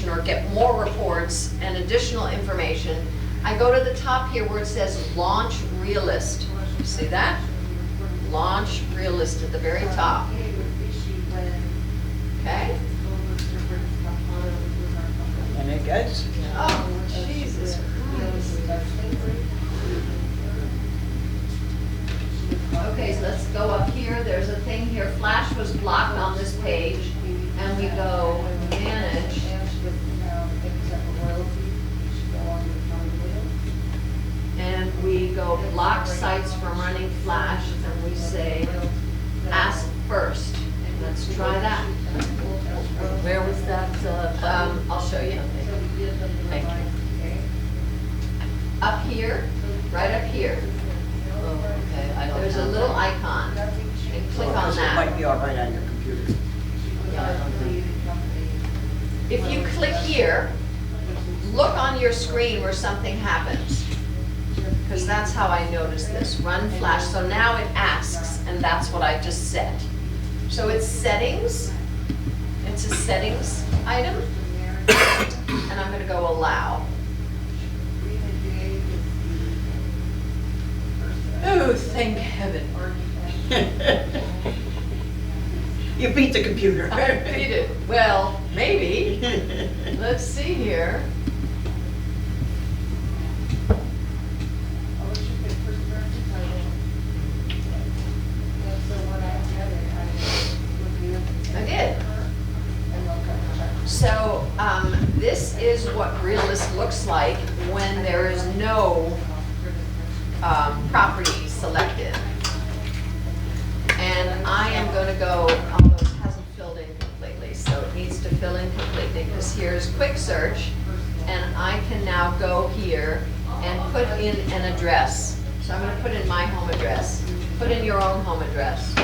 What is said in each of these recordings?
information or get more reports and additional information, I go to the top here where it says Launch Realist. See that? Launch Realist at the very top. Okay? And it goes. Oh, Jesus Christ. Okay, so let's go up here. There's a thing here. Flash was blocked on this page. And we go manage. And we go block sites from running Flash. And we say ask first. Let's try that. Where was that? I'll show you. Thank you. Up here, right up here, Oh, okay, I don't. there's a have little that. icon. And click on Because it that. might be all right on your computer. Yeah, I don't think. If you click here, look on your screen where something happens. Because that's how I noticed this, run Flash. So now it asks, and that's what I just set. So it's settings, it's a settings item, and I'm gonna go allow. Oh, thank heaven. You beat the computer. I beat it. Well, maybe. Let's see here. I did. So, this is what Realist looks like when there is no property selected. And I am going to go, although it hasn't filled in completely, so it needs to fill in completely, because here's quick search, and I can now go here and put in an address. So I'm going to put in my home address. Put in your own home address.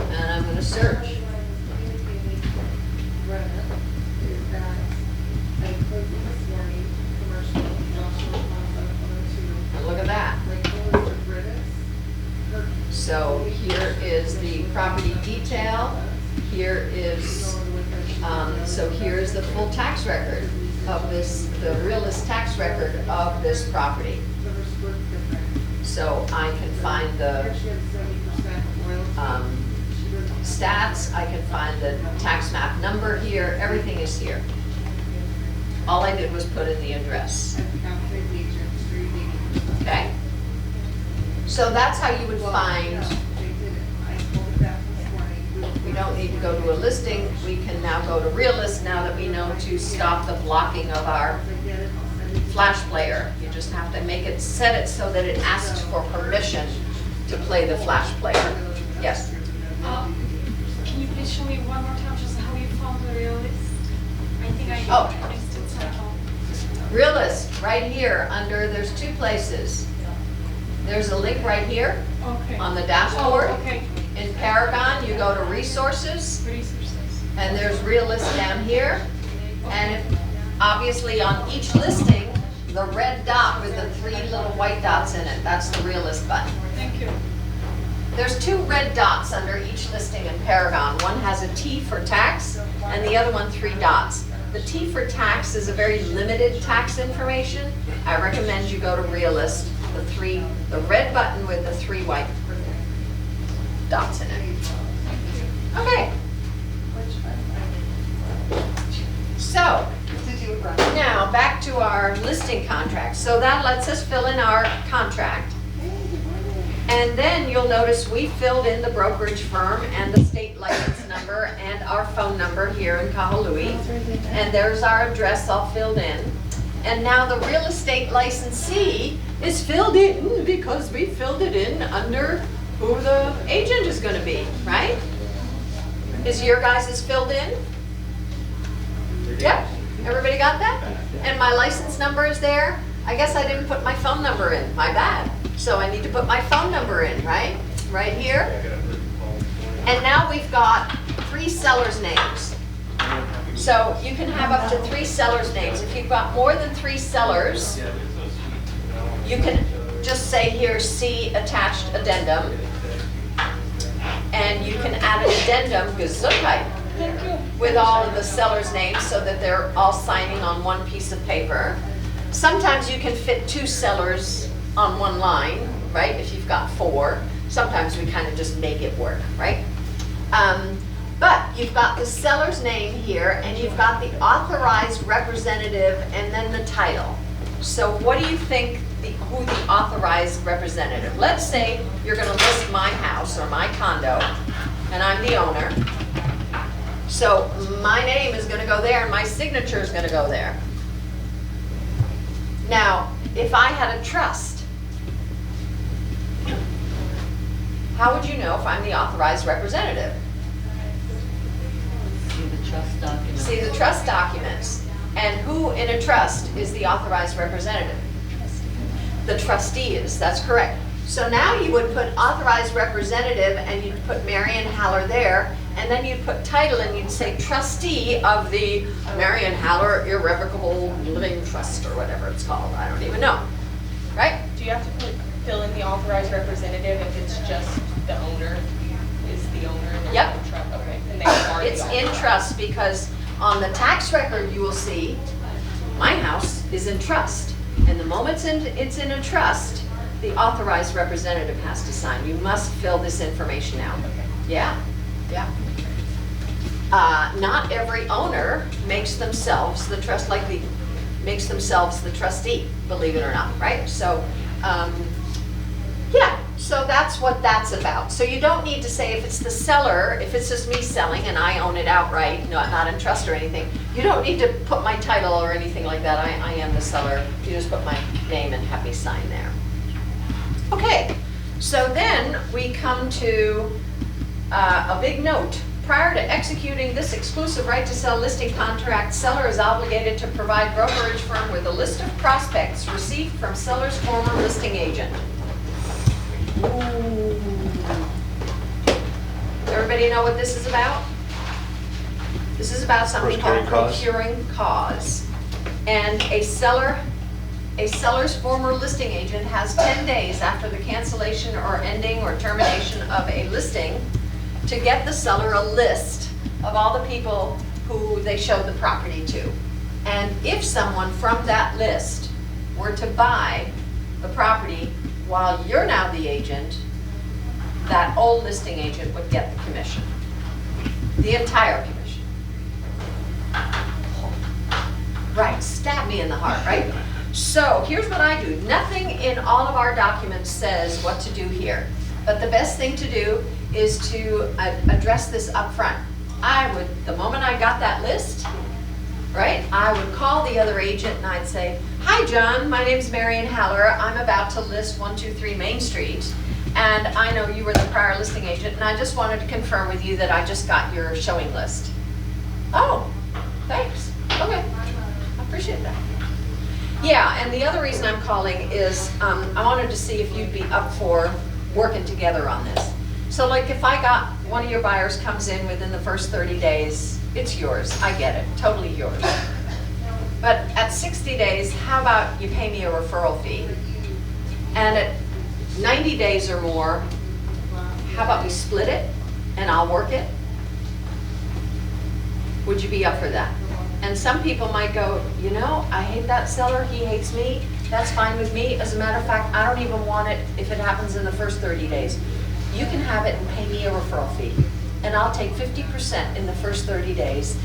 And I'm going to search. And look at that. So here is the property detail. Here is, so here's the full tax record of this, the Realist tax record of this property. So I can find the stats, I can find the tax map number here, everything is here. All I did was put in the address. Okay? So that's how you would find, we don't need to go to a listing, we can now go to Realist now that we know to stop the blocking of our Flash player. You just have to make it, set it so that it asks for permission to play the Flash player. Yes? Can you please show me one more time just how you found the Realist? I think I missed it somehow. Realist, right here, under, there's two places. There's a link right here Okay. on the dashboard. Oh, okay. In Paragon, you go to Resources, Resources. and there's Realist down here. And if, obviously on each listing, the red dot with the three little white dots in it, that's the Realist button. Thank you. There's two red dots under each listing in Paragon. One has a T for tax, and the other one 3 dots. The T for tax is a very limited tax information. I recommend you go to Realist, the red button with the 3 white dots in it. Okay. So, now back to our listing contract. So that lets us fill in our contract. And then you'll notice we filled in the brokerage firm and the state license number and our phone number here in Kahului. And there's our address all filled in. And now the real estate licensee is filled in because we filled it in under who the agent is going to be, right? Is your guys is filled in? Yep, everybody got that? And my license number is there? I guess I didn't put my phone number in, my bad. So I need to put my phone number in, right? Right here. And now we've got 3 sellers' names. So you can have up to 3 sellers' names. If you've got more than 3 sellers, you can just say here, see attached addendum. And you can add an addendum, Gesundheit, with all of the seller's names so that they're all signing on one piece of paper. Sometimes you can fit 2 sellers on one line, right, if you've got 4. Sometimes we kind of just make it work, right? But you've got the seller's name here, and you've got the authorized representative, and then the title. So what do you think who the authorized representative? Let's say you're going to list my house or my condo, and I'm the owner. So my name is going to go there, and my signature is going to go there. Now, if I had a trust, how would you know if I'm the authorized representative? See the trust document. See the trust documents. And who in a trust is the authorized representative? The trustee is, that's correct. So now you would put authorized representative, and you'd put Marion Haller there, and then you'd put title, and you'd say trustee of the Marion Haller Irrevocable Living Trust, or whatever it's called, I don't even know, right? Do you have to fill in the authorized representative if it's just the owner is the owner? And Yep. the trust? Okay. And they are the It's in authorized. trust because on the tax record you will see my house is in trust. And the moment it's in a trust, the authorized representative has to sign. You must fill this information out. Yeah, yeah. Not every owner makes themselves the makes themselves the trustee, believe it or not, right? So, yeah, so that's what that's about. So you don't need to say if it's the seller, if it's just me selling and I own it outright, not in trust or anything, you don't need to put my title or anything like that. I am the seller. You just put my name and have me sign there. Okay, so then we come to a big note. Prior to executing this exclusive right to sell listing contract, seller is obligated to provide brokerage firm with a list of prospects received from seller's former listing agent. Ooh. Everybody know what this is about? This is about something called procuring cause. And a seller's former listing agent has 10 days after the cancellation or ending or termination of a listing to get the seller a list of all the people who they showed the property to. And if someone from that list were to buy the property while you're now the agent, that old listing agent would get the commission, the entire commission. Right, stab me in the heart, right? So here's what I do. Nothing in all of our documents says what to do here, but the best thing to do is to address this up front. The moment I got that list, right, I would call the other agent and I'd say, "Hi John, my name's Marion Haller. I'm about to list 123 Main Street, and I know you were the prior listing agent, and I just wanted to confirm with you that I just got your showing list." "Oh, thanks. Okay, I appreciate that." Yeah, and the other reason I'm calling is I wanted to see if you'd be up for working together on this. So like if I got one of your buyers comes in within the first 30 days, it's yours. I get it, totally yours. But at 60 days, how about you pay me a referral fee? And at 90 days or more, how about we split it and I'll work it? Would you be up for that? And some people might go, I hate that seller, he hates me, that's fine with me. As a matter of fact, I don't even want it if it happens in the first 30 days. You can have it and pay me a referral fee. And I'll take 50% in the first 30 days.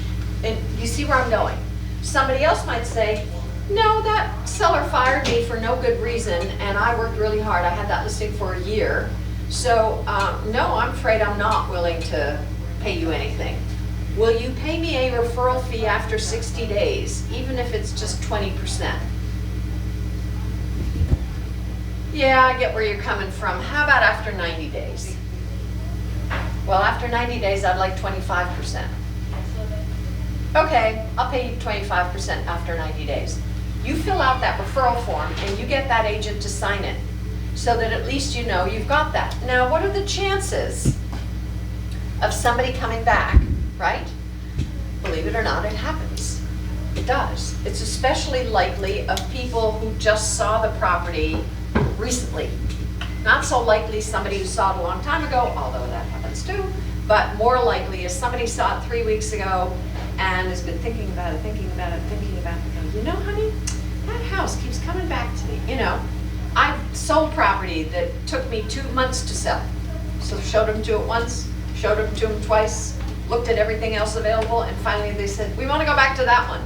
And you see where I'm going? Somebody else might say, "No, that seller fired me for no good reason, and I worked really hard. I had that listing for a year. So, no, I'm afraid I'm not willing to pay you anything." Will you pay me a referral fee after 60 days, even if it's just 20%? Yeah, I get where you're coming from. How about after 90 days? Well, after 90 days, I'd like 25%. Okay, I'll pay you 25% after 90 days. You fill out that referral form and you get that agent to sign it so that at least you know you've got that. Now, what are the chances of somebody coming back, right? Believe it or not, it happens. It does. It's especially likely of people who just saw the property recently. Not so likely somebody who saw it a long time ago, although that happens too, but more likely is somebody saw it 3 weeks ago and has been thinking about it, and go, you know, honey, that house keeps coming back to me, you know. I sold property that took me 2 months to sell. So showed them to it once, showed them to them twice, looked at everything else available, and finally they said, we want to go back to that one.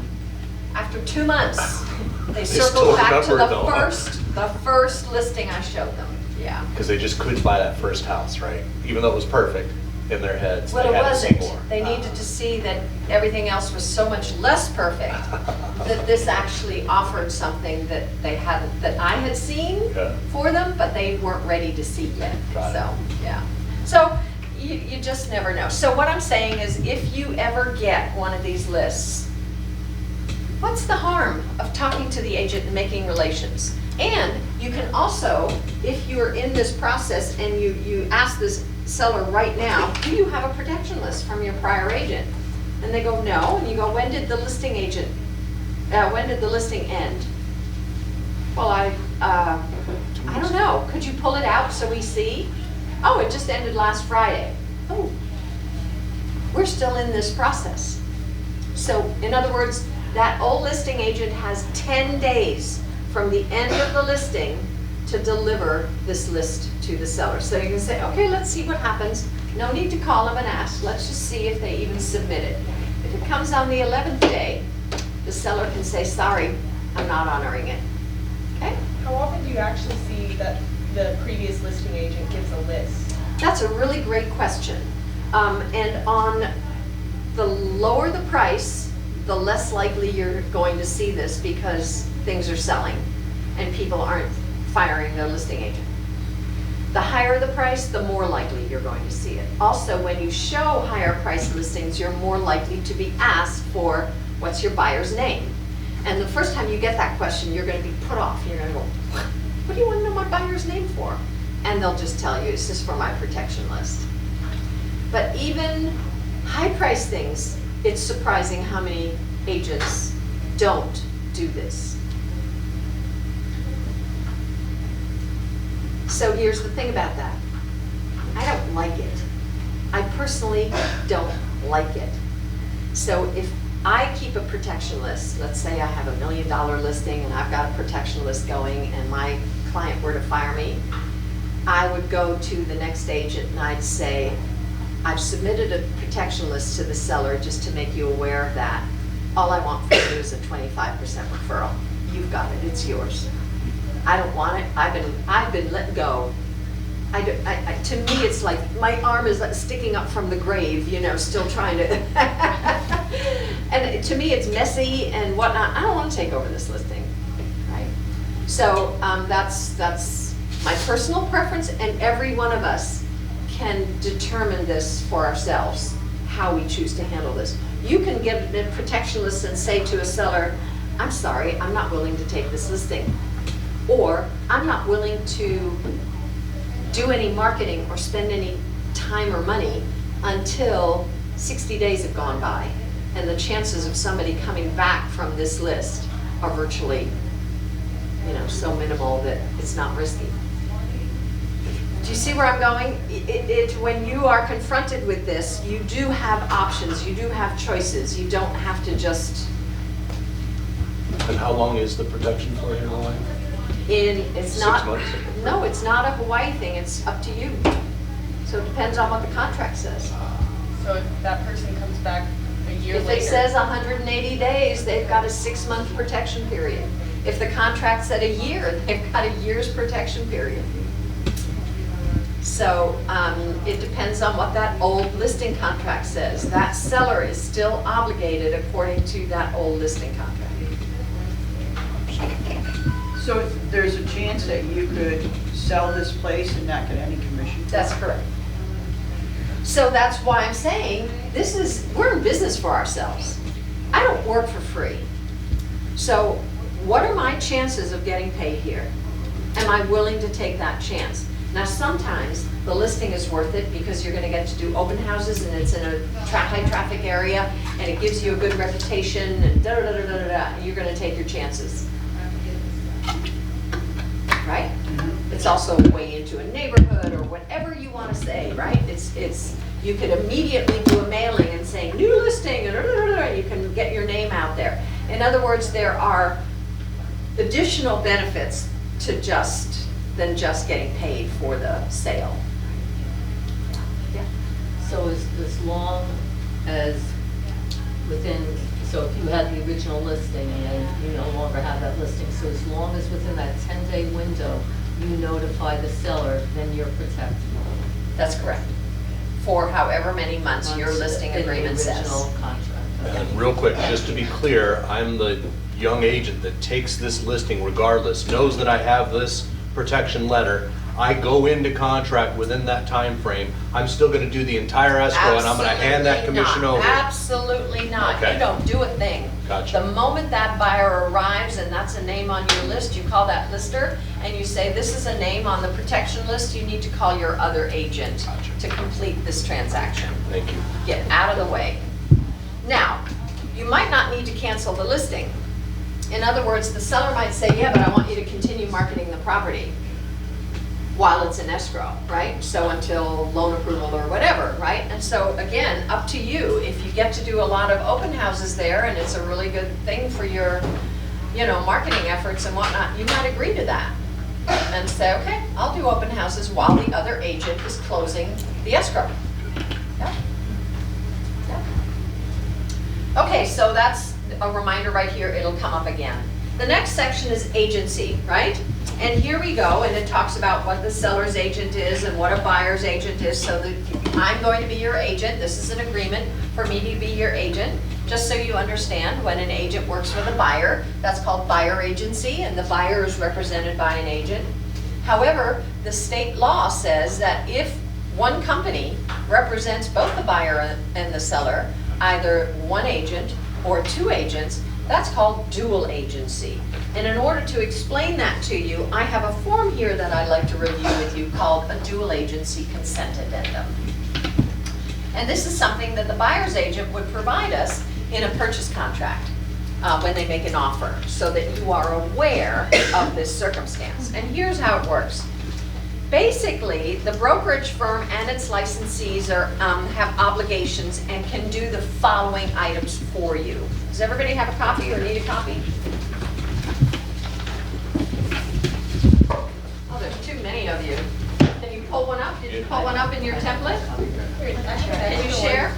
After 2 months, they still circled back to remember it though, huh? the first listing I showed them, yeah. Because they just couldn't buy that first house, right? Even though it was perfect in their heads, Well, they it had to see wasn't. more. They needed to see that everything else was so much less perfect that this actually offered something that they hadn't, that I had seen Yeah. for them, but they weren't ready to see yet. Got it. So, yeah. So you just never know. So what I'm saying is if you ever get one of these lists, what's the harm of talking to the agent and making relations? And you can also, if you're in this process and you ask this seller right now, do you have a protection list from your prior agent? And they go, no. And you go, when did the listing end? Well, I don't know. Could you pull it out so we see? Oh, it just ended last Friday. Oh, we're still in this process. So in other words, that old listing agent has 10 days from the end of the listing to deliver this list to the seller. So you can say, okay, let's see what happens. No need to call them and ask. Let's just see if they even submit it. If it comes on the 11th day, the seller can say, sorry, I'm not honoring it. Okay? How often do you actually see that the previous listing agent gives a list? That's a really great question. And on the lower the price, the less likely you're going to see this because things are selling and people aren't firing their listing agent. The higher the price, the more likely you're going to see it. Also, when you show higher price listings, you're more likely to be asked for what's your buyer's name. And the first time you get that question, you're going to be put off. You're going to go, what do you want to know my buyer's name for? And they'll just tell you, it's just for my protection list. But even high price things, it's surprising how many agents don't do this. So here's the thing about that. I don't like it. I personally don't like it. So if I keep a protection list, let's say I have $1 million listing and I've got a protection list going and my client were to fire me, I would go to the next agent and I'd say, I've submitted a protection list to the seller just to make you aware of that. All I want from you is a 25% referral. You've got it, it's yours. I don't want it, I've been let go. To me, it's like my arm is like sticking up from the grave, you know, still trying to. And to me, it's messy and whatnot. I don't want to take over this listing, right? So that's my personal preference, and every one of us can determine this for ourselves, how we choose to handle this. You can get a protection list and say to a seller, I'm sorry, I'm not willing to take this listing. Or I'm not willing to do any marketing or spend any time or money until 60 days have gone by. And the chances of somebody coming back from this list are virtually, you know, so minimal that it's not risky. Do you see where I'm going? When you are confronted with this, you do have options, you do have choices. You don't have to just, And how long is the protection for here, Elaine? it's 6 not, months? no, it's not a Hawaii thing, it's up to you. So it depends on what the contract says. So if that person comes back a year If later. it says 180 days, they've got a 6-month protection period. If the contract said a year, they've got a year's protection period. So it depends on what that old listing contract says. That seller is still obligated according to that old listing contract. So there's a chance that you could sell this place and not get any commission? That's correct. So that's why I'm saying, we're in business for ourselves. I don't work for free. So what are my chances of getting paid here? Am I willing to take that chance? Now, sometimes the listing is worth it because you're gonna get to do open houses and it's in a high traffic area and it gives you a good reputation and da-da-da-da-da-da, and you're gonna take your chances. Right? It's also a way into a neighborhood or whatever you want to say, right? You could immediately do a mailing and say, new listing, and you can get your name out there. In other words, there are additional benefits to than just getting paid for the sale. Yeah. So as long as so if you had the original listing and then you no longer have that listing, so as long as within that 10-day window, you notify the seller, then you're protected. That's correct. For however many months your listing In the agreement says. original contract. And real quick, just to be clear, I'm the young agent that takes this listing regardless, knows that I have this protection letter. I go into contract within that time frame. I'm still gonna do the entire escrow and I'm gonna hand that Absolutely commission not. over. Absolutely not. Okay. You don't do a thing. Gotcha. The moment that buyer arrives and that's a name on your list, you call that lister and you say, this is a name on the protection list, you need to call your other agent Gotcha. to complete this transaction. Thank you. Get out of the way. Now, you might not need to cancel the listing. In other words, the seller might say, yeah, but I want you to continue marketing the property while it's in escrow, right? So until loan approval or whatever, right? And so again, up to you. If you get to do a lot of open houses there and it's a really good thing for your, marketing efforts and whatnot, you might agree to that. And say, okay, I'll do open houses while the other agent is closing the escrow. Yeah. Yeah. Okay, so that's a reminder right here, it'll come up again. The next section is agency, right? And here we go, and it talks about what the seller's agent is and what a buyer's agent is, so that I'm going to be your agent. This is an agreement for me to be your agent. Just so you understand, when an agent works with a buyer, that's called buyer agency, and the buyer is represented by an agent. However, the state law says that if one company represents both the buyer and the seller, either one agent or two agents, that's called dual agency. And in order to explain that to you, I have a form here that I'd like to review with you called a dual agency consent addendum. And this is something that the buyer's agent would provide us in a purchase contract when they make an offer, so that you are aware of this circumstance. And here's how it works. Basically, the brokerage firm and its licensees have obligations and can do the following items for you. Does everybody have a copy or need a copy? Oh, there's too many of you. Can you pull one up? Did you pull one up in your template? Can you share?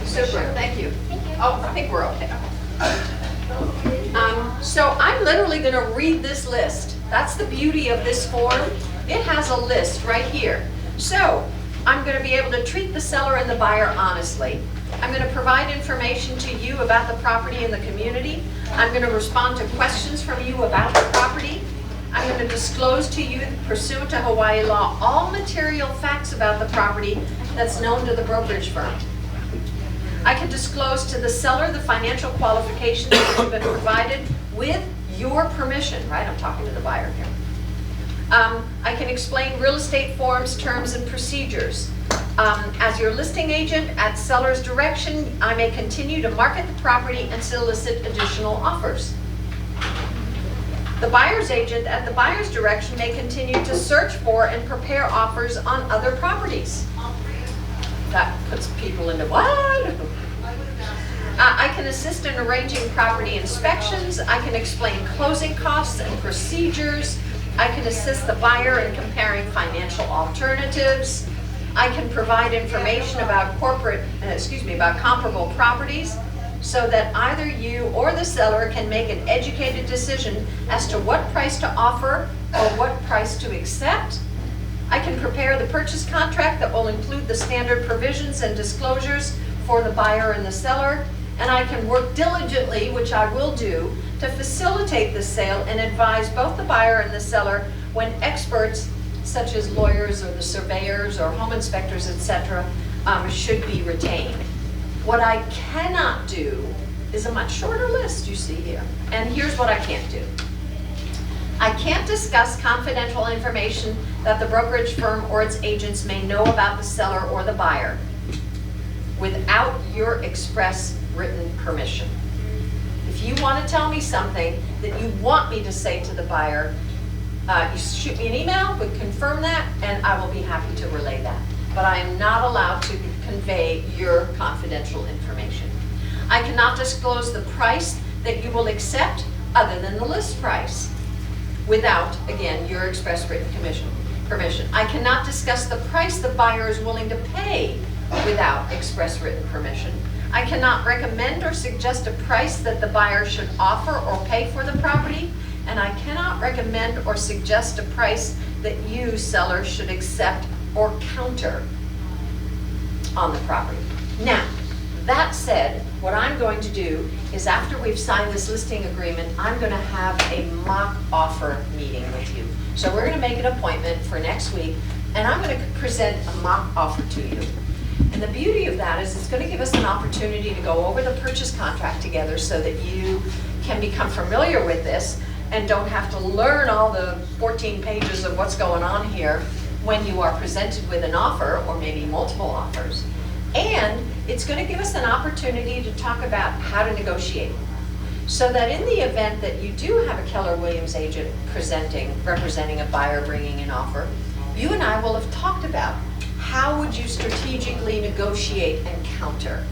Super, thank you. Oh, I think we're okay. So I'm literally going to read this list. That's the beauty of this form. It has a list right here. So I'm going to be able to treat the seller and the buyer honestly. I'm going to provide information to you about the property and the community. I'm going to respond to questions from you about the property. I'm going to disclose to you, pursuant to Hawaii law, all material facts about the property that's known to the brokerage firm. I can disclose to the seller the financial qualifications that have been provided with your permission, right? I'm talking to the buyer here. I can explain real estate forms, terms, and procedures. As your listing agent, at seller's direction, I may continue to market the property and solicit additional offers. The buyer's agent, at the buyer's direction, may continue to search for and prepare offers on other properties. That puts people into what? I can assist in arranging property inspections. I can explain closing costs and procedures. I can assist the buyer in comparing financial alternatives. I can provide information about about comparable properties, so that either you or the seller can make an educated decision as to what price to offer or what price to accept. I can prepare the purchase contract that will include the standard provisions and disclosures for the buyer and the seller, and I can work diligently, which I will do, to facilitate the sale and advise both the buyer and the seller when experts such as lawyers or the surveyors or home inspectors, etc., should be retained. What I cannot do is a much shorter list you see here, and here's what I can't do. I can't discuss confidential information that the brokerage firm or its agents may know about the seller or the buyer without your express written permission. If you want to tell me something that you want me to say to the buyer, You shoot me an email, would confirm that, and I will be happy to relay that. But I am not allowed to convey your confidential information. I cannot disclose the price that you will accept other than the list price without, again, your express written permission. I cannot discuss the price the buyer is willing to pay without express written permission. I cannot recommend or suggest a price that the buyer should offer or pay for the property, and I cannot recommend or suggest a price that you, seller, should accept or counter on the property. Now, that said, what I'm going to do is after we've signed this listing agreement, I'm going to have a mock offer meeting with you. So we're going to make an appointment for next week, and I'm going to present a mock offer to you. And the beauty of that is it's going to give us an opportunity to go over the purchase contract together so that you can become familiar with this and don't have to learn all the 14 pages of what's going on here when you are presented with an offer or maybe multiple offers. And it's going to give us an opportunity to talk about how to negotiate. So that in the event that you do have a Keller Williams agent representing a buyer bringing an offer, you and I will have talked about how would you strategically negotiate and counter.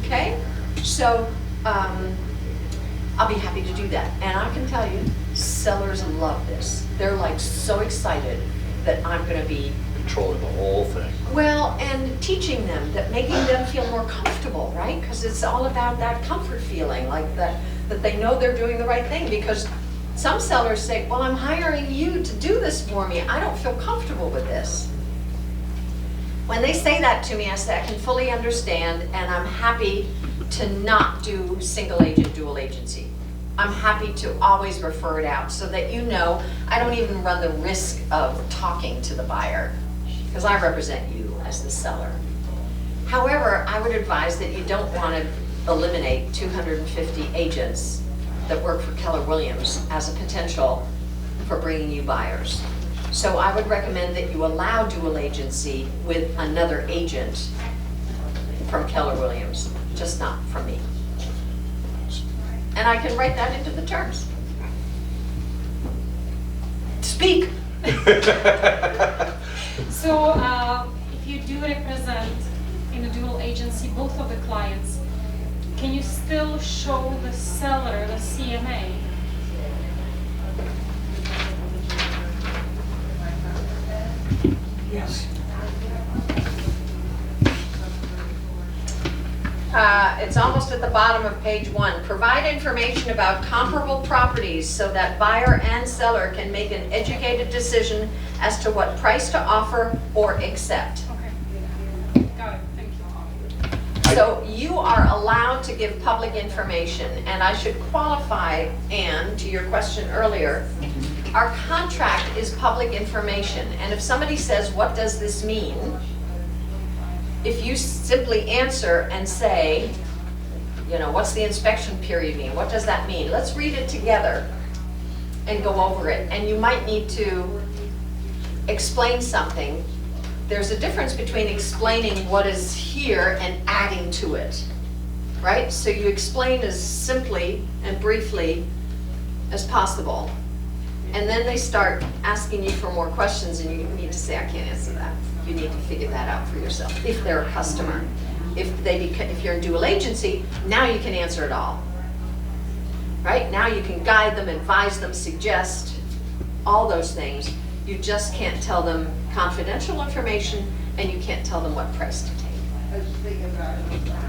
Okay? So I'll be happy to do that. And I can tell you, sellers love this. They're like so excited that I'm going to be Controlling the whole thing. well, and teaching them, that making them feel more comfortable, right? Because it's all about that comfort feeling, like that they know they're doing the right thing. Because some sellers say, well, I'm hiring you to do this for me. I don't feel comfortable with this. When they say that to me, I say, I can fully understand, and I'm happy to not do single agent, dual agency. I'm happy to always refer it out so that you know I don't even run the risk of talking to the buyer, because I represent you as the seller. However, I would advise that you don't want to eliminate 250 agents that work for Keller Williams as a potential for bringing you buyers. So I would recommend that you allow dual agency with another agent from Keller Williams, just not from me. And I can write that into the terms. Speak. So if you do represent in a dual agency both of the clients, can you still show the seller the CMA? Yes. It's almost at the bottom of page 1. Provide information about comparable properties so that buyer and seller can make an educated decision as to what price to offer or accept. Okay. Got it. Thank you. So you are allowed to give public information, and I should qualify, Anne, to your question earlier. Our contract is public information, and if somebody says, what does this mean? If you simply answer and say, you know, what's the inspection period mean? What does that mean? Let's read it together and go over it. And you might need to explain something. There's a difference between explaining what is here and adding to it, right? So you explain as simply and briefly as possible. And then they start asking you for more questions, and you need to say, I can't answer that. You need to figure that out for yourself, if they're a customer. If you're a dual agency, now you can answer it all. Right? Now you can guide them, advise them, suggest, all those things. You just can't tell them confidential information, and you can't tell them what price to take.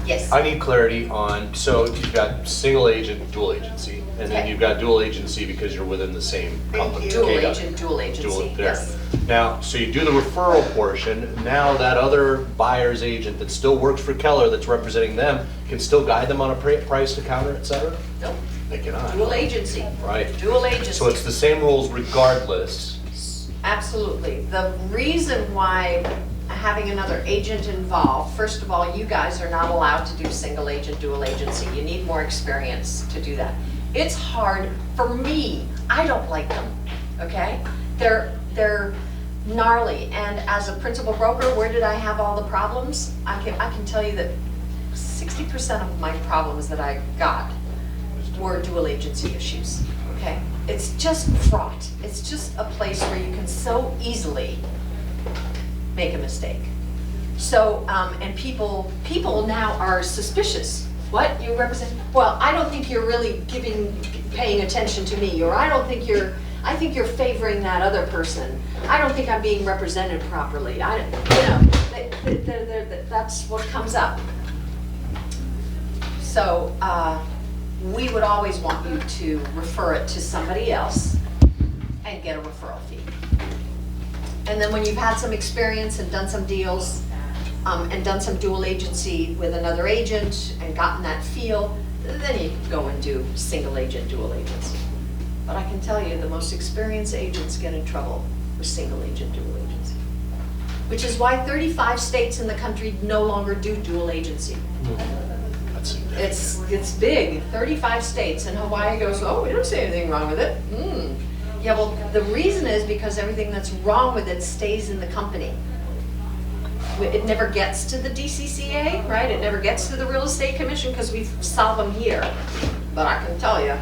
Yes? I need clarity on, so you've got single agent, dual agency, and then Okay. you've got dual agency because you're within the same company. Dual Okay, got it. agent, dual agency, There. yes. Now, so you do the referral portion, now that other buyer's agent that still works for Keller that's representing them can still guide them on a price to counter, et cetera? Nope, They cannot. dual agency. Right. Dual agency. So it's the same rules regardless. Absolutely. The reason why having another agent involved, first of all, you guys are not allowed to do single agent, dual agency. You need more experience to do that. It's hard for me. I don't like them, okay? They're gnarly, and as a principal broker, where did I have all the problems? I can tell you that 60% of my problems that I got were dual agency issues, okay? it's just fraught. It's just a place where you can so easily make a mistake. So, and people now are suspicious. What, you represent? Well, I don't think you're really paying attention to me, or I think you're favoring that other person. I don't think I'm being represented properly. That's what comes up. So, we would always want you to refer it to somebody else and get a referral fee. And then when you've had some experience and done some deals, and done some dual agency with another agent and gotten that feel, then you can go and do single agent, dual agency. But I can tell you, the most experienced agents get in trouble with single agent, dual agency. Which is why 35 states in the country no longer do dual agency. That's significant. It's big, 35 states, and Hawaii goes, oh, we don't see anything wrong with it. Yeah, well, the reason is because everything that's wrong with it stays in the company. It never gets to the DCCA, right? It never gets to the Real Estate Commission because we solve them here. But I can tell you,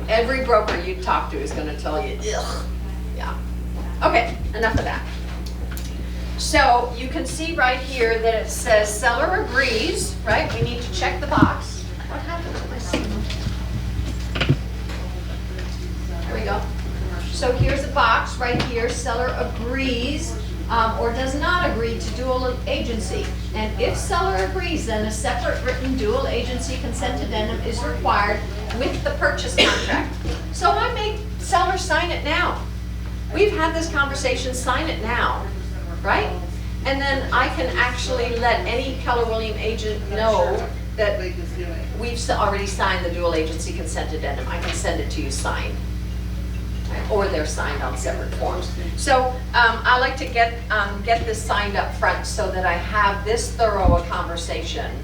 every broker you talk to is going to tell you, ugh, yeah. Okay, enough of that. So you can see right here that it says seller agrees, right? We need to check the box. What happened to my signal? There we go. So here's a box right here, seller agrees or does not agree to dual agency. And if seller agrees, then a separate written dual agency consent addendum is required with the purchase contract. So I make seller sign it now. We've had this conversation, sign it now, right? And then I can actually let any Keller Williams agent know that we've already signed the dual agency consent addendum. I can send it to you signed. Or they're signed on separate forms. So I like to get this signed up front so that I have this thorough a conversation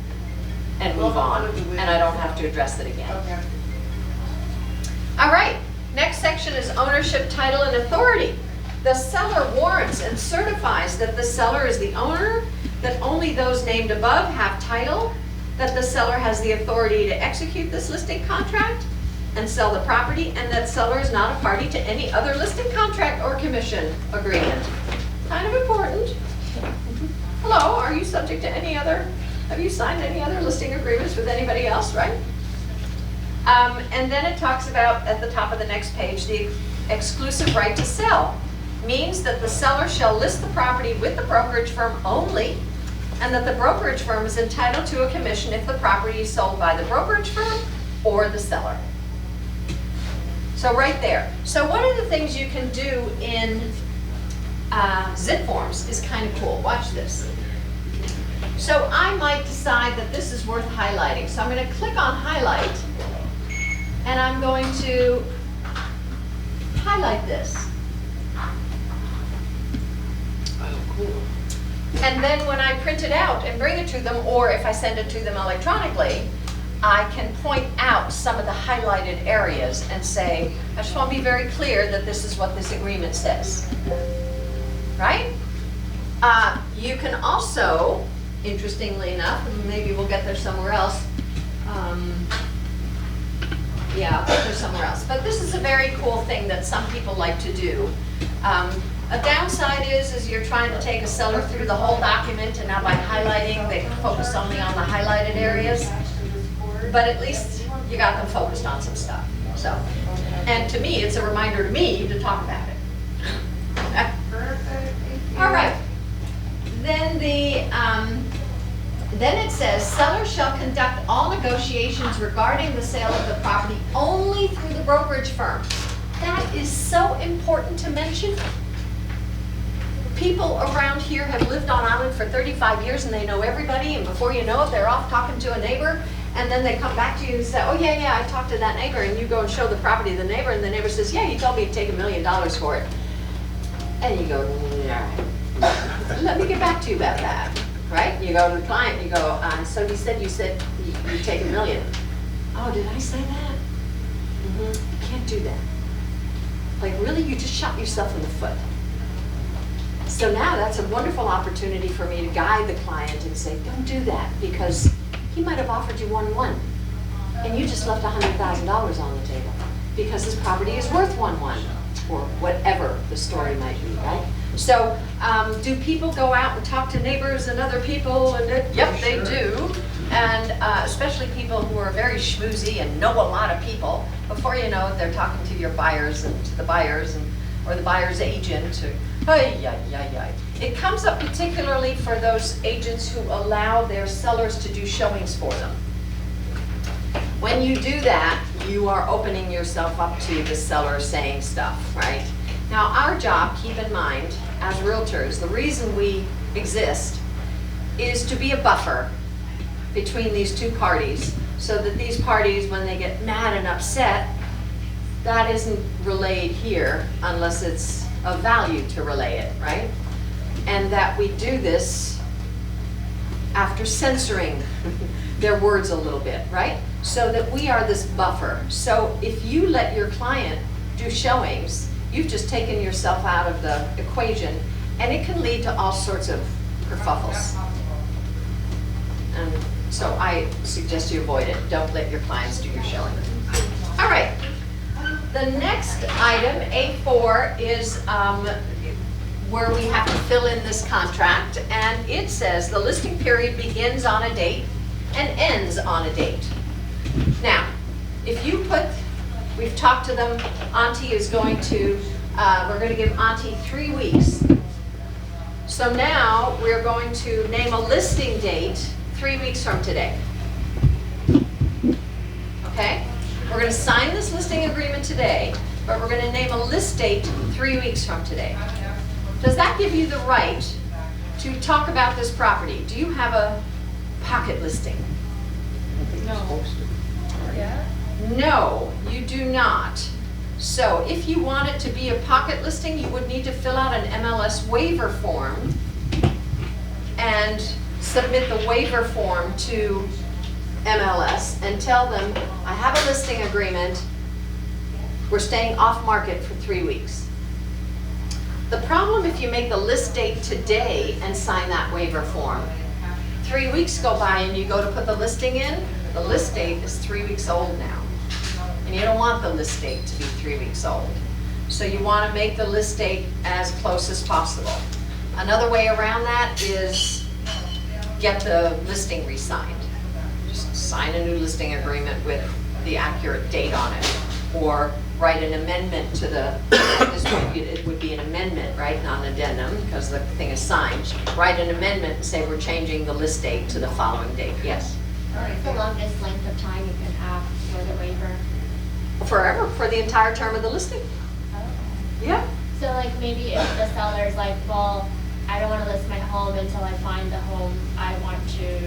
and move on, and I don't have to address it again. Okay. All right, next section is ownership, title, and authority. The seller warrants and certifies that the seller is the owner, that only those named above have title, that the seller has the authority to execute this listing contract and sell the property, and that seller is not a party to any other listing contract or commission agreement. Kind of important. Hello, are you subject to any other, have you signed any other listing agreements with anybody else, right? And then it talks about, at the top of the next page, the exclusive right to sell. Means that the seller shall list the property with the brokerage firm only, and that the brokerage firm is entitled to a commission if the property is sold by the brokerage firm or the seller. So right there. So one of the things you can do in zip forms is kind of cool. Watch this. So I might decide that this is worth highlighting. So I'm going to click on highlight, and I'm going to highlight this. Oh, cool. And then when I print it out and bring it to them, or if I send it to them electronically, I can point out some of the highlighted areas and say, I just want to be very clear that this is what this agreement says. Right? You can also, interestingly enough, and maybe we'll get there somewhere else. Yeah, I'll get there somewhere else. But this is a very cool thing that some people like to do. A downside is you're trying to take a seller through the whole document, and now by highlighting, they can focus only on the highlighted areas. But at least you got them focused on some stuff. So, and to me, it's a reminder to me to talk about it. All right. Then then it says, seller shall conduct all negotiations regarding the sale of the property only through the brokerage firm. That is so important to mention. People around here have lived on island for 35 years and they know everybody, and before you know it, they're off talking to a neighbor, and then they come back to you and say, oh yeah, I talked to that neighbor, and you go and show the property to the neighbor, and the neighbor says, yeah, you told me to take $1 million for it. And you go, yeah. Let me get back to you about that, right? You go to the client, you go, so you said you take $1 million. Oh, did I say that? You can't do that. Like, really, you just shot yourself in the foot. So now that's a wonderful opportunity for me to guide the client and say, don't do that, because he might have offered you 1-1, and you just left $100,000 on the table. because this property is worth 1.1, or whatever the story might be, right? So, do people go out and talk to neighbors and other people? And yep, they do. And especially people who are very schmoozy and know a lot of people. Before you know it, they're talking to your buyers and to the buyers or the buyer's agent. It comes up particularly for those agents who allow their sellers to do showings for them. When you do that, you are opening yourself up to the seller saying stuff, right? Now, our job, keep in mind, as realtors, the reason we exist is to be a buffer between these two parties, so that these parties, when they get mad and upset, that isn't relayed here unless it's of value to relay it, right? And that we do this after censoring their words a little bit, right? So that we are this buffer. So if you let your client do showings, you've just taken yourself out of the equation, and it can lead to all sorts of kerfuffles. And so I suggest you avoid it. Don't let your clients do your showing. All right. The next item, A4, is where we have to fill in this contract, and it says the listing period begins on a date and ends on a date. Now, if you put, we've talked to them, Auntie is going to, we're going to give Auntie 3 weeks. So now we're going to name a listing date 3 weeks from today. Okay? We're going to sign this listing agreement today, but we're going to name a list date 3 weeks from today. Does that give you the right to talk about this property? Do you have a pocket listing? No. Yeah? No, you do not. So if you want it to be a pocket listing, you would need to fill out an MLS waiver form and submit the waiver form to MLS and tell them, I have a listing agreement, we're staying off market for 3 weeks. The problem if you make the list date today and sign that waiver form, 3 weeks go by and you go to put the listing in, the list date is 3 weeks old now. And you don't want the list date to be 3 weeks old. So you want to make the list date as close as possible. Another way around that is get the listing re-signed. Just sign a new listing agreement with the accurate date on it. Or write an amendment to the, at this point it would be an amendment, right, not an addendum, because the thing is signed. Write an amendment and say we're changing the list date to the following date, yes. What's the longest length of time you can have for the waiver? Forever, for the entire term of the listing. Yeah. So like maybe if the seller's like, well, I don't want to list my home until I find the home I want to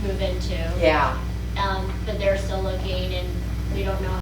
move into. Yeah. But they're still looking and we don't know